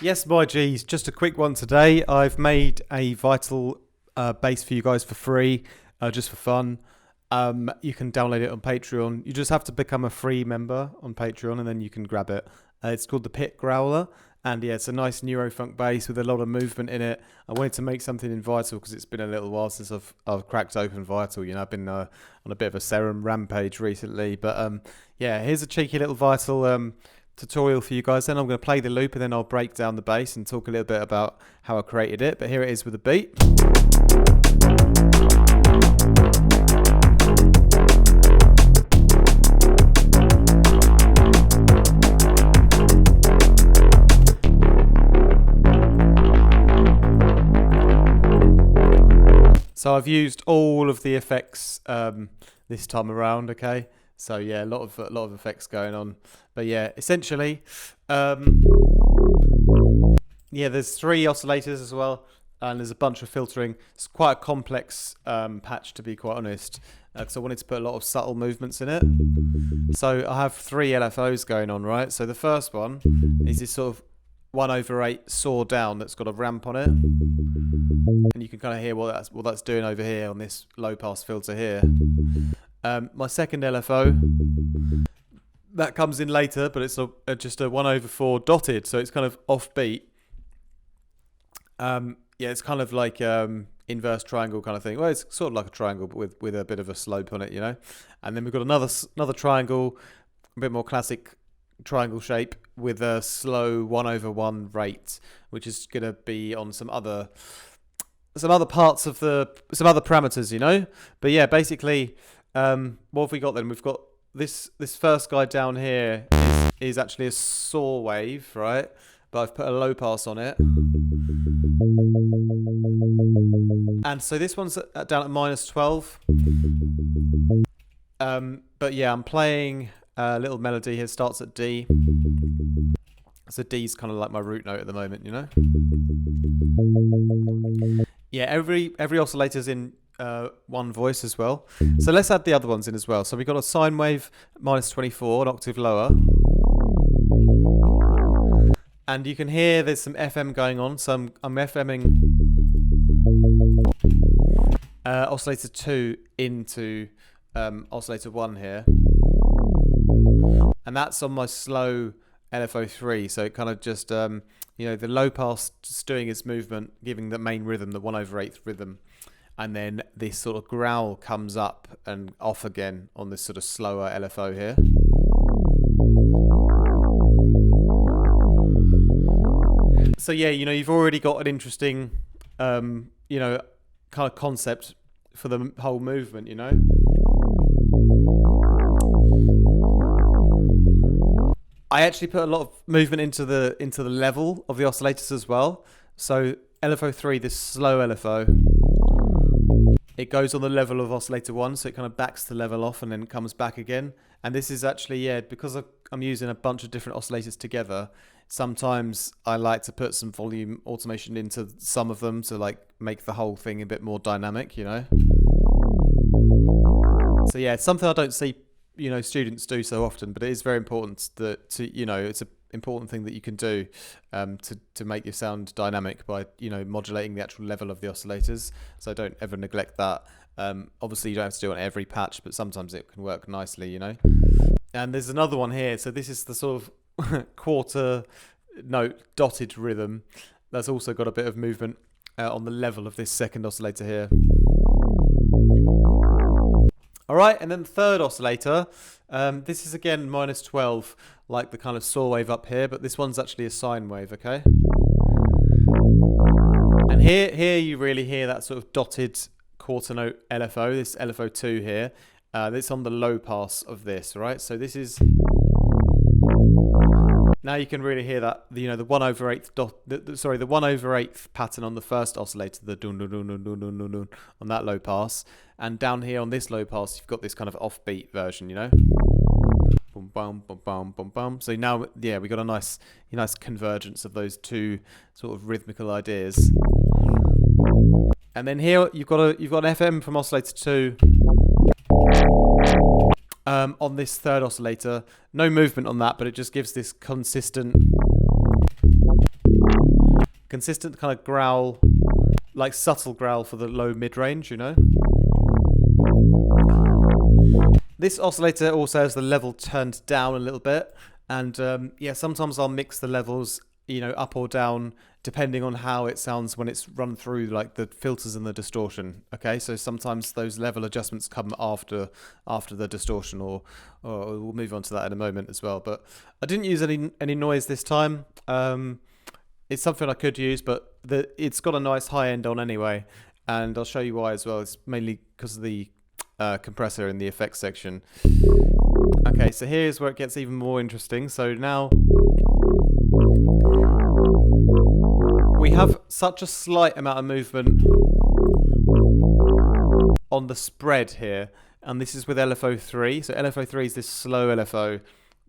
Yes, my G's, just a quick one today. I've made a Vital bass for you guys for free, just for fun. You can download it on Patreon. You just have to become a free member on Patreon and then you can grab it. It's called the Pit Growler. And yeah, it's a nice NEUROFUNK bass with a lot of movement in it. I wanted to make something in Vital because it's been a little while since I've cracked open Vital. You know, I've been on a bit of a Serum rampage recently. But yeah, here's a cheeky little Vital tutorial for you guys. Then I'm going to play the loop and then I'll break down the bass and talk a little bit about how I created it. But here it is with the beat. So I've used all of the effects this time around, okay? So yeah, a lot of effects going on. But yeah, essentially, yeah, there's 3 oscillators as well, and there's a bunch of filtering. It's quite a complex patch, to be quite honest, because I wanted to put a lot of subtle movements in it. So I have 3 LFOs going on, right? So the first one is this sort of 1/8 saw down that's got a ramp on it. And you can kind of hear what that's doing over here on this low pass filter here. My second LFO, that comes in later, but it's just a 1/4 dotted, so it's kind of offbeat. Yeah, it's kind of like inverse triangle kind of thing. Well, it's sort of like a triangle, but with a bit of a slope on it, you know. And then we've got another triangle, a bit more classic triangle shape with a slow 1/1 rate, which is going to be on some other parts of some other parameters, you know. But yeah, basically, what have we got then? We've got this first guy down here is actually a saw wave, right? But I've put a low pass on it. And so this one's down at -12. But yeah, I'm playing a little melody here, starts at D. So D's kind of like my root note at the moment, you know. Yeah, every oscillator's in one voice as well. So let's add the other ones in as well. So we've got a sine wave -24, an octave lower. And you can hear there's some FM going on. So I'm FMing oscillator 2 into oscillator 1 here. And that's on my slow LFO 3, so it kind of just, you know, the low pass just doing its movement, giving the main rhythm, the 1/8 rhythm, and then this sort of growl comes up and off again on this sort of slower LFO here. So yeah, you know, you've already got an interesting, you know, kind of concept for the whole movement, you know. I actually put a lot of movement into the level of the oscillators as well. So LFO 3, this slow LFO, it goes on the level of oscillator 1, so it kind of backs the level off and then comes back again. And this is actually, yeah, because I'm using a bunch of different oscillators together, sometimes I like to put some volume automation into some of them to like make the whole thing a bit more dynamic, you know. So yeah, it's something I don't see, you know, students do so often, but it is very important you know, it's an important thing that you can do to make your sound dynamic by, you know, modulating the actual level of the oscillators. So don't ever neglect that. Obviously you don't have to do it on every patch, but sometimes it can work nicely, you know. And there's another one here. So this is the sort of quarter note dotted rhythm that's also got a bit of movement on the level of this second oscillator here. All right, and then the third oscillator, this is again -12, like the kind of saw wave up here, but this one's actually a sine wave, okay? And here you really hear that sort of dotted quarter note LFO, this LFO 2 here. It's on the low pass of this, right? So this is... Now you can really hear that, you know, the 1/8 the 1/8 pattern on the first oscillator, the dun dun dun dun dun dun dun dun on that low pass, and down here on this low pass, you've got this kind of offbeat version, you know. Boom, bum, bum, bum, bum, bum. So now, yeah, we got a nice convergence of those two sort of rhythmical ideas. And then here you've got an FM from oscillator 2. On this third oscillator, no movement on that, but it just gives this consistent consistent kind of growl, like subtle growl for the low mid-range, you know. This oscillator also has the level turned down a little bit, and yeah, sometimes I'll mix the levels, you know, up or down depending on how it sounds when it's run through like the filters and the distortion. Okay, so sometimes those level adjustments come after the distortion, or we'll move on to that in a moment as well. But I didn't use any noise this time. It's something I could use, but it's got a nice high end on anyway, and I'll show you why as well. It's mainly because of the compressor in the effects section. Okay, so here's where it gets even more interesting. So now we have such a slight amount of movement on the spread here, and this is with LFO3. So LFO3 is this slow LFO,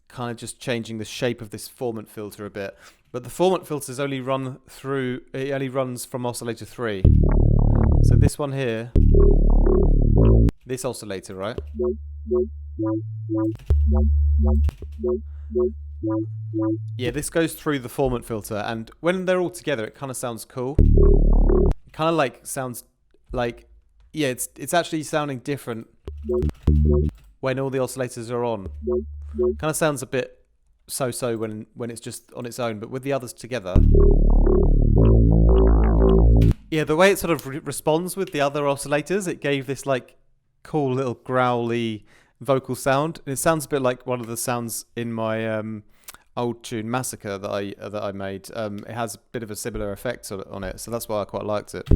kind of just changing the shape of this formant filter a bit. But the formant filters only run through, it only runs from oscillator 3. So this one here, this oscillator, right? Yeah, this goes through the formant filter, and when they're all together, it kind of sounds cool. It kind of like sounds like, yeah, it's actually sounding different when all the oscillators are on. Kind of sounds a bit so-so when it's just on its own, but with the others together, yeah, the way it sort of responds with the other oscillators, it gave this like cool little growly vocal sound. And it sounds a bit like one of the sounds in my old tune Massacre that I made. It has a bit of a similar effect on it, so that's why I quite liked it.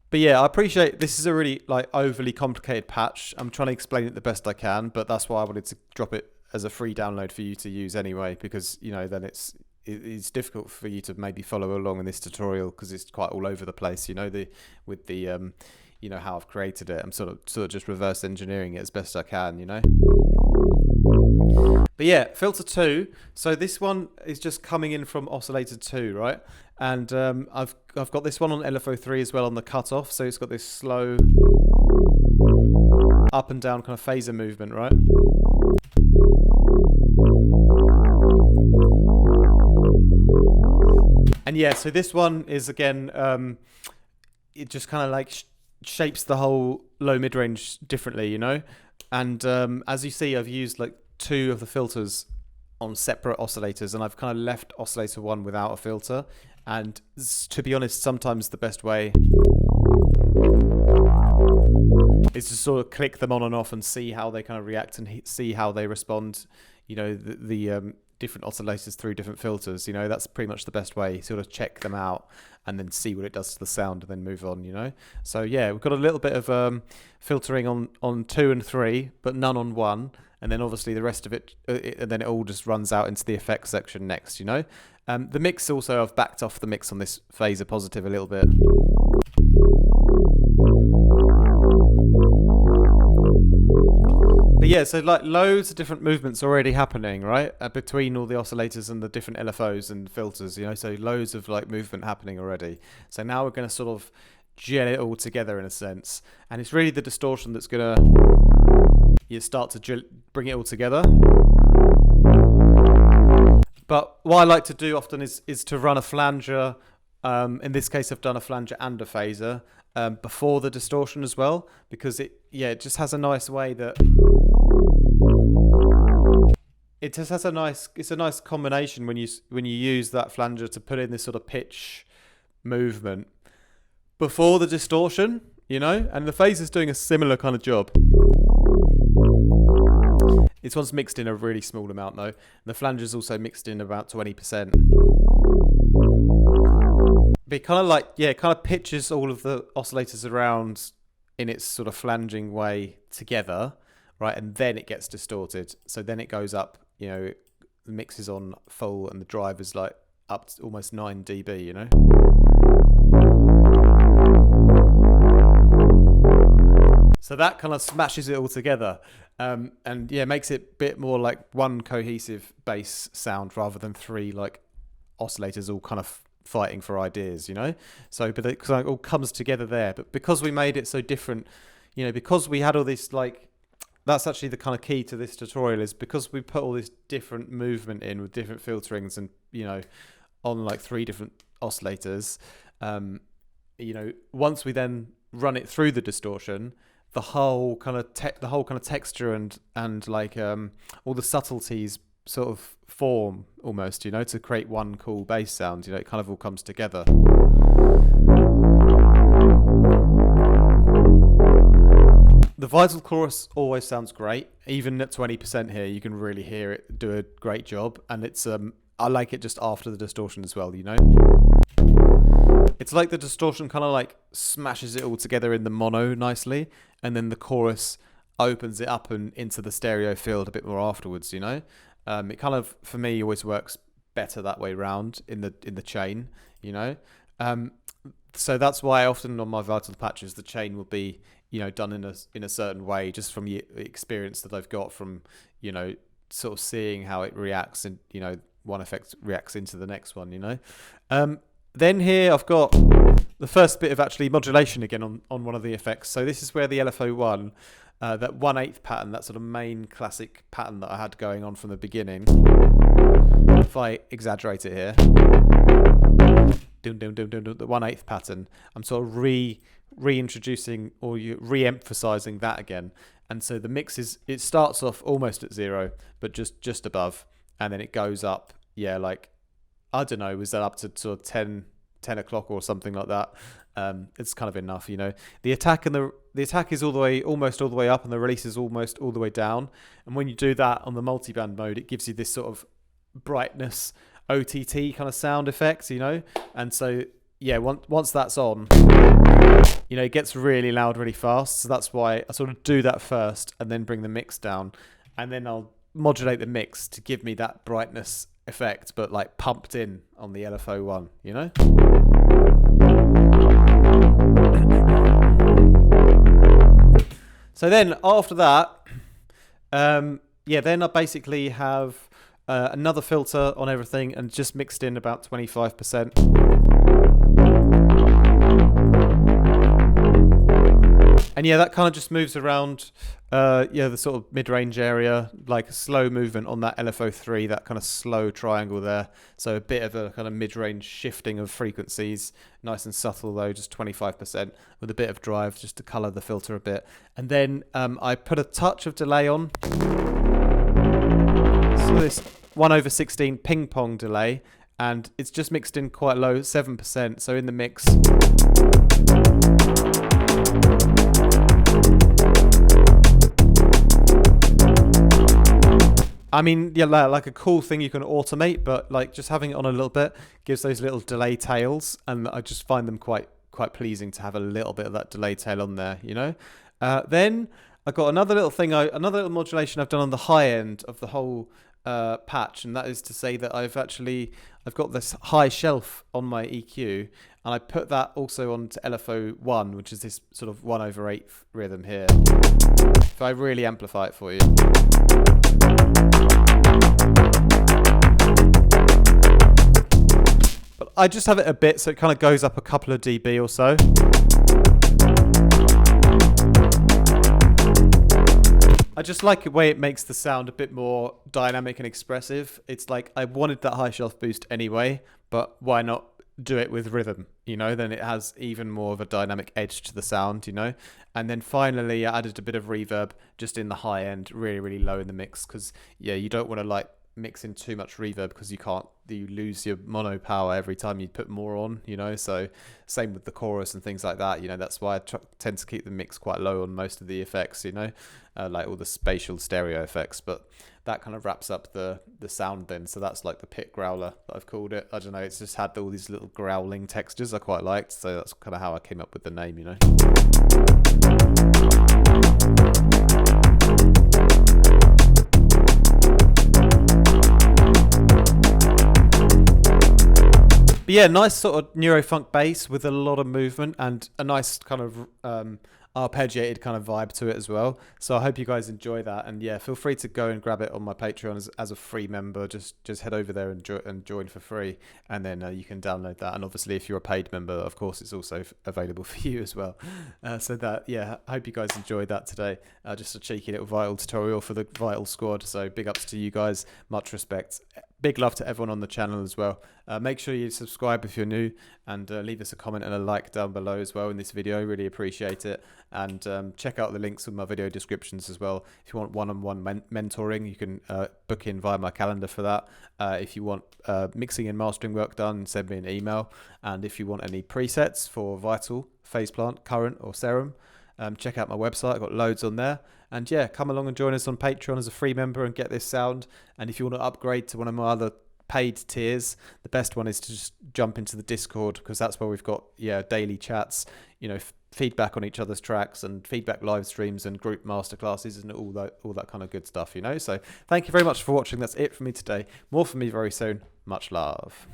But yeah, I appreciate this is a really like overly complicated patch. I'm trying to explain it the best I can, but that's why I wanted to drop it as a free download for you to use anyway, because you know then it's difficult for you to maybe follow along in this tutorial because it's quite all over the place. You know, with the you know how I've created it. I'm sort of just reverse engineering it as best I can. You know. But yeah, filter 2. So this one is just coming in from oscillator 2, right? And I've got this one on LFO3 as well on the cutoff. So it's got this slow up and down kind of phaser movement, right? And yeah, so this one is again, it just kind of like shapes the whole low mid range differently, you know. And as you see, I've used like 2 of the filters on separate oscillators, and I've kind of left oscillator 1 without a filter. And to be honest, sometimes the best way is to sort of click them on and off and see how they kind of react and see how they respond, you know, the different oscillators through different filters. You know, that's pretty much the best way. Sort of check them out and then see what it does to the sound and then move on, you know. So yeah, we've got a little bit of filtering on 2 and 3, but none on 1. And then obviously the rest of it, and then it all just runs out into the effects section next, you know. The mix also, I've backed off the mix on this phaser positive a little bit. But yeah, so like loads of different movements already happening, right? Between all the oscillators and the different LFOs and filters, you know, so loads of like movement happening already. So now we're going to sort of gel it all together in a sense. And it's really the distortion that's going to start to bring it all together. But what I like to do often is to run a flanger. In this case, I've done a flanger and a phaser before the distortion as well, because it just has a nice way that it just has it's a nice combination when you use that flanger to put in this sort of pitch movement before the distortion, you know, and the phaser's doing a similar kind of job. This one's mixed in a really small amount though. And the flanger's also mixed in about 20%. But it kind of like, kind of pitches all of the oscillators around in its sort of flanging way together, right? And then it gets distorted. So then it goes up, you know, the mix is on full and the drive is like up to almost 9 dB, you know? So that kind of smashes it all together, and makes it a bit more like one cohesive bass sound rather than 3 like oscillators all kind of fighting for ideas, you know. So, but it all comes together there. But because we made it so different, you know, because we had all this like, that's actually the kind of key to this tutorial, is because we put all this different movement in with different filterings and, you know, on like 3 different oscillators. You know, once we then run it through the distortion, the whole kind of texture and like all the subtleties sort of form almost, you know, to create one cool bass sound. You know, it kind of all comes together. The vital chorus always sounds great. Even at 20% here, you can really hear it do a great job. And it's I like it just after the distortion as well, you know. It's like the distortion kind of like smashes it all together in the mono nicely, and then the chorus opens it up and into the stereo field a bit more afterwards, you know. It kind of, for me, always works better that way round in the chain, you know. So that's why often on my vital patches the chain will be, you know, done in a certain way, just from the experience that I've got from, you know, sort of seeing how it reacts, and, you know, one effect reacts into the next one, you know. Then here I've got the first bit of actually modulation again on one of the effects. So this is where the LFO1, that 1/8 pattern, that sort of main classic pattern that I had going on from the beginning. If I exaggerate it here, the 1/8 pattern, I'm sort of reintroducing or re-emphasizing that again. And so the mix it starts off almost at 0, but just above, and then it goes up, yeah, like, I don't know, was that up to sort of 10 o'clock or something like that? It's kind of enough, you know. The attack is almost all the way up, and the release is almost all the way down. And when you do that on the multiband mode, it gives you this sort of brightness OTT kind of sound effects, you know. And so yeah, once that's on, you know, it gets really loud really fast. So that's why I sort of do that first and then bring the mix down, and then I'll modulate the mix to give me that brightness effect, but like pumped in on the LFO1, you know. So then after that, yeah, then I basically have another filter on everything and just mixed in about 25%. And yeah, that kind of just moves around, yeah, the sort of mid-range area, like a slow movement on that LFO3, that kind of slow triangle there. So a bit of a kind of mid-range shifting of frequencies, nice and subtle though, just 25% with a bit of drive just to colour the filter a bit. And then I put a touch of delay on. So this 1/16 ping pong delay, and it's just mixed in quite low, 7%. So in the mix, I mean, yeah, like a cool thing you can automate, but like just having it on a little bit gives those little delay tails, and I just find them quite pleasing to have a little bit of that delay tail on there, you know. Then I got another little thing, another little modulation I've done on the high end of the whole patch, and that is to say that I've got this high shelf on my EQ, and I put that also onto LFO1, which is this sort of 1/8 rhythm here. If I really amplify it for you. But I just have it a bit, so it kind of goes up a couple of dB or so. I just like the way it makes the sound a bit more dynamic and expressive. It's like I wanted that high shelf boost anyway, but why not do it with rhythm, you know? Then it has even more of a dynamic edge to the sound, you know? And then finally I added a bit of reverb just in the high end, really, really low in the mix, because yeah, you don't want to like mix in too much reverb because you lose your mono power every time you put more on, you know. So same with the chorus and things like that, you know. That's why I tend to keep the mix quite low on most of the effects, you know, like all the spatial stereo effects. But that kind of wraps up the sound then. So that's like the Pit Growler that I've called it. I don't know, it's just had all these little growling textures I quite liked, so that's kind of how I came up with the name, you know. But yeah, nice sort of neurofunk bass with a lot of movement and a nice kind of arpeggiated kind of vibe to it as well. So I hope you guys enjoy that, and yeah, feel free to go and grab it on my Patreon as a free member. Just head over there and join for free, and then you can download that. And obviously, if you're a paid member, of course, it's also available for you as well. So that, yeah, I hope you guys enjoyed that today. Just a cheeky little Vital tutorial for the Vital squad. So big ups to you guys, much respect. big love to everyone on the channel as well. Make sure you subscribe if you're new, and leave us a comment and a like down below as well in this video. Really appreciate it. And check out the links in my video descriptions as well. If you want one-on-one mentoring, you can book in via my calendar for that. If you want mixing and mastering work done, send me an email. And if you want any presets for Vital, Phase Plant, Current or Serum, check out my website. I've got loads on there. And yeah, come along and join us on Patreon as a free member and get this sound. And if you want to upgrade to one of my other paid tiers, the best one is to just jump into the Discord, because that's where we've got daily chats, feedback on each other's tracks and feedback live streams and group masterclasses and all that kind of good stuff. So thank you very much for watching. That's it for me today. More from me very soon. Much love.